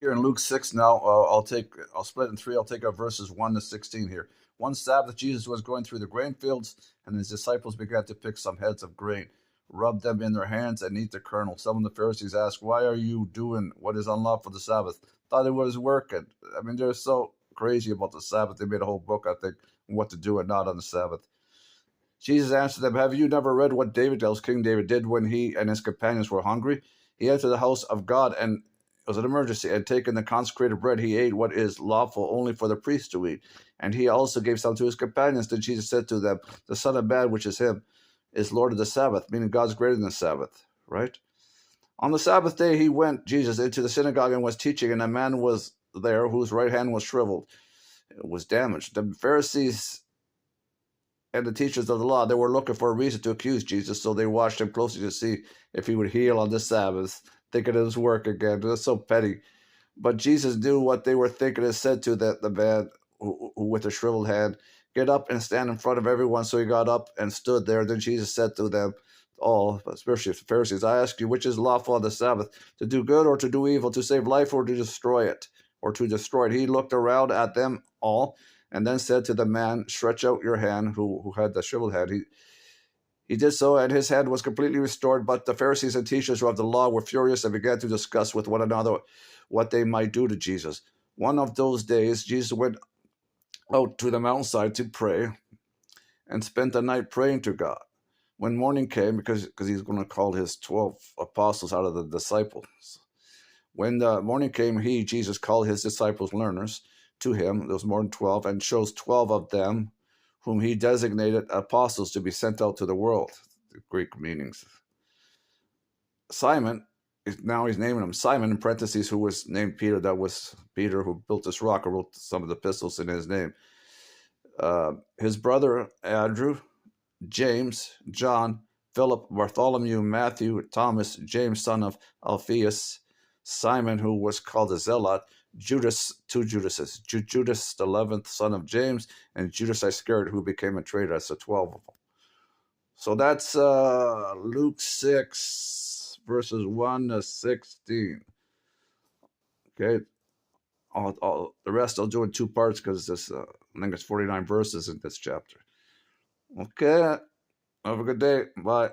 Here in Luke 6 now, I'll split it in three. I'll take up verses 1 to 16 here. One Sabbath, Jesus was going through the grain fields, and his disciples began to pick some heads of grain, rub them in their hands, and eat the kernel. Some of the Pharisees asked, "Why are you doing what is unlawful for the Sabbath?" Thought it was working. I mean, they're so crazy about the Sabbath. They made a whole book, I think, on what to do and not on the Sabbath. Jesus answered them, "Have you never read what King David did when he and his companions were hungry? He entered the house of God, and it was an emergency, and taking the consecrated bread, he ate what is lawful only for the priest to eat. And he also gave some to his companions. Then Jesus said to them, the Son of Man, which is him, is Lord of the Sabbath," meaning God's greater than the Sabbath, right? On the Sabbath day, he went, Jesus, into the synagogue and was teaching, and a man was there whose right hand was shriveled. It was damaged. The Pharisees and the teachers of the law, they were looking for a reason to accuse Jesus, so they watched him closely to see if he would heal on the Sabbath, thinking it was work again. It was so petty. But Jesus knew what they were thinking and said to the man who with a shriveled hand, "Get up and stand in front of everyone." So he got up and stood there. Then Jesus said to them all, especially the Pharisees, "I ask you, which is lawful on the Sabbath, to do good or to do evil, to save life or to destroy it?" Or to destroy it. He looked around at them all and then said to the man, "Stretch out your hand," who had the shriveled hand. He did so, and his hand was completely restored. But the Pharisees and teachers of the law were furious and began to discuss with one another what they might do to Jesus. One of those days, Jesus went out to the mountainside to pray and spent the night praying to God. When morning came, because he's going to call his 12 apostles out of the disciples. When the morning came, Jesus, called his disciples learners to him. There was more than 12, and chose 12 of them, whom he designated apostles, to be sent out to the world. The Greek meanings. Simon, now he's naming him Simon, in parentheses, who was named Peter. That was Peter who built this rock or wrote some of the epistles in his name. His brother Andrew, James, John, Philip, Bartholomew, Matthew, Thomas, James, son of Alphaeus, Simon, who was called a zealot, Judas, two Judases, Judas, the 11th son of James, and Judas Iscariot, who became a traitor. That's the 12 of them. So that's Luke 6, verses 1 to 16. Okay. The rest I'll do in two parts because this, I think it's 49 verses in this chapter. Okay. Have a good day. Bye.